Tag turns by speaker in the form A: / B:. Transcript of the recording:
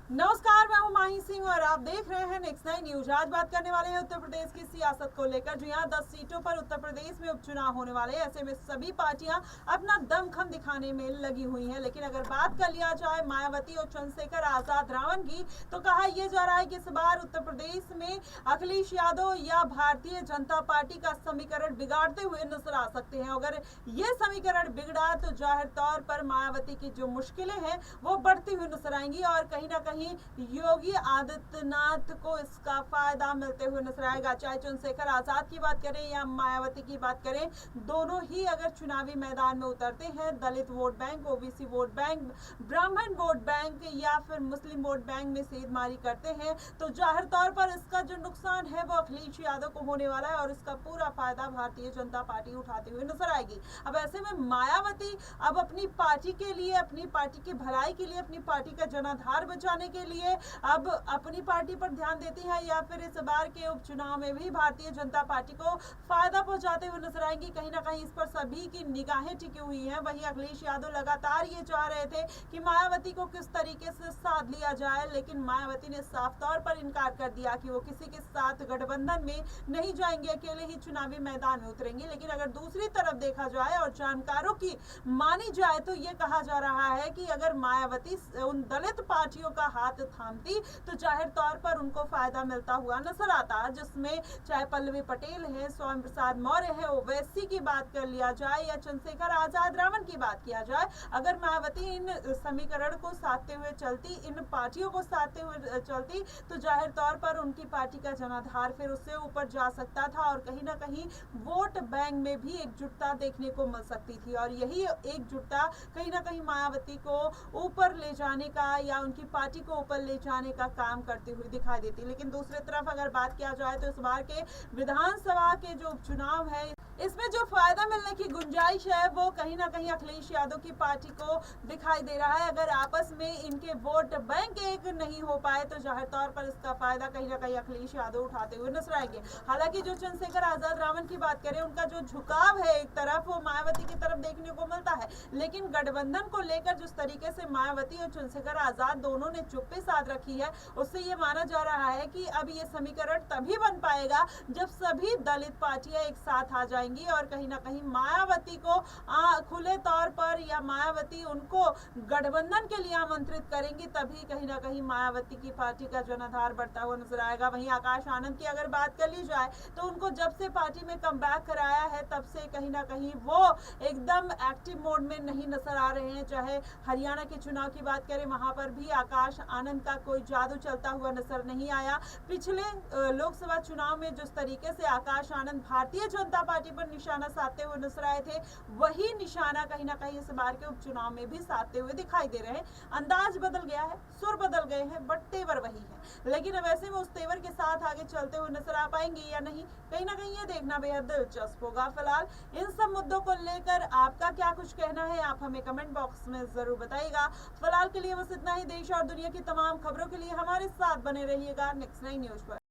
A: नमस्कार, मैं हूं माही सिंह और आप देख रहे हैं नेक्स्ट 9 न्यूज। आज बात करने वाले हैं उत्तर प्रदेश की सियासत को लेकर। जी हां, 10 सीटों पर उत्तर प्रदेश में उपचुनाव होने वाले हैं। ऐसे में सभी पार्टियां अपना दमखम दिखाने में लगी हुई हैं। लेकिन अगर बात कर लिया जाए मायावती और चंद्रशेखर आजाद रावण की, तो कहा यह जा रहा है कि इस बार उत्तर प्रदेश में अखिलेश यादव या भारतीय जनता पार्टी का समीकरण बिगाड़ते हुए नजर आ सकते हैं। अगर ये समीकरण बिगड़ा तो जाहिर तौर पर मायावती की जो मुश्किलें हैं वो बढ़ती हुई नजर आएंगी और कहीं ना कहीं योगी आदित्यनाथ को इसका फायदा मिलते हुए नजर आएगा। चाहे चंद्रशेखर आजाद की बात करें या मायावती की बात करें, दोनों ही अगर चुनावी मैदान में उतरते हैं, दलित vote bank, OBC vote bank, ब्राह्मण वोट बैंक या फिर मुस्लिम वोट बैंक में सेधमारी करते हैं, तो जाहिर तौर पर इसका जो नुकसान है वो अखिलेश यादव को होने वाला है और इसका पूरा फायदा भारतीय जनता पार्टी उठाते हुए नजर आएगी। अब ऐसे में मायावती अब अपनी पार्टी के लिए, अपनी पार्टी की भलाई के लिए, अपनी पार्टी का जनाधार बचाने के लिए अब अपनी पार्टी पर ध्यान देती है या फिर इस बार के उपचुनाव में भी भारतीय जनता पार्टी को फायदा पहुंचाते हुए नजर आएंगी। कहीं ना कहीं इस पर सभी की निगाहें टिकी हुई हैं। वहीं अखिलेश यादव लगातार ये चाह रहे थे कि मायावती को किस तरीके से साथ लिया जाए, लेकिन मायावती ने साफ तौर पर इनकार कर दिया कि वो किसी के साथ गठबंधन में नहीं जाएंगे, अकेले ही चुनावी मैदान में उतरेंगे। लेकिन अगर दूसरी तरफ देखा जाए और जानकारों की मानी जाए तो ये कहा जा रहा है कि अगर मायावती उन दलित पार्टियों का हाथ थामती तो जाहिर तौर पर उनको फायदा मिलता हुआ नजर आता, जिसमें चाहे पल्लवी पटेल है, स्वामी प्रसाद मौर्य है, ओवैसी की बात कर लिया जाए या चंद्रशेखर आजाद रावण की बात किया जाए। अगर मायावती इन समीकरण को साधते हुए चलती, इन पार्टियों को साधते हुए चलती, तो जाहिर तौर पर उनकी पार्टी का जनाधार फिर उससे ऊपर जा सकता था और कहीं ना कहीं वोट बैंक में भी एकजुटता देखने को मिल सकती थी और यही एकजुटता कहीं ना कहीं मायावती को ऊपर ले जाने का या उनकी पार्टी को ऊपर ले जाने का काम करती हुई दिखाई देती। लेकिन दूसरी तरफ अगर बात किया जाए तो इस बार के विधानसभा के जो उपचुनाव है, इसमें जो फायदा मिलने की गुंजाइश है वो कहीं ना कहीं अखिलेश यादव की पार्टी को दिखाई दे रहा है। अगर आपस में इनके वोट बैंक एक नहीं हो पाए तो जाहिर तौर पर इसका फायदा कहीं ना कहीं अखिलेश यादव उठाते हुए नजर आएंगे। हालांकि जो चंद्रशेखर आजाद रावण की बात करें, उनका जो झुकाव है एक तरफ वो मायावती की तरफ देखने को मिलता है, लेकिन गठबंधन को लेकर जिस तरीके से मायावती और चंद्रशेखर आजाद दोनों ने चुप्पी साध रखी है, उससे ये माना जा रहा है कि अब ये समीकरण तभी बन पाएगा जब सभी दलित पार्टियां एक साथ आ जाएंगी और कहीं ना कहीं मायावती को खुले तौर पर या मायावती उनको गठबंधन के लिए आमंत्रित करेंगी, तभी कहीं ना कहीं मायावती की पार्टी का जनाधार बढ़ता हुआ नजर आएगा। वहीं आकाश आनंद की अगर बात कर ली जाए तो उनको जब से पार्टी में कमबैक कराया है तब से कहीं ना कहीं वो एकदम एक्टिव मोड में नहीं नजर आ रहे हैं। चाहे हरियाणा के चुनाव की बात करें, वहां पर भी आकाश आनंद का कोई जादू चलता हुआ नजर नहीं आया। पिछले लोकसभा चुनाव में जिस तरीके से आकाश आनंद भारतीय जनता पार्टी पर निशाना साधते हुए नजर आए थे, वही निशाना कहीं ना कहीं इस बार के उपचुनाव में भी साधते हुए दिखाई दे रहे हैं। अंदाज बदल गया है, सुर बदल गए हैं, बट तेवर वही है। लेकिन अब ऐसे में उस तेवर के साथ आगे चलते हुए नजर आ पाएंगे या नहीं, कहीं ना कहीं ये देखना बेहद दिलचस्प होगा। फिलहाल इन सब मुद्दों को लेकर आपका क्या कुछ कहना है, आप हमें कमेंट बॉक्स में जरूर बताइएगा। फिलहाल के लिए बस इतना ही। देश और दुनिया की तमाम खबरों के लिए हमारे साथ बने रहिएगा नेक्स्ट 9 न्यूज पर।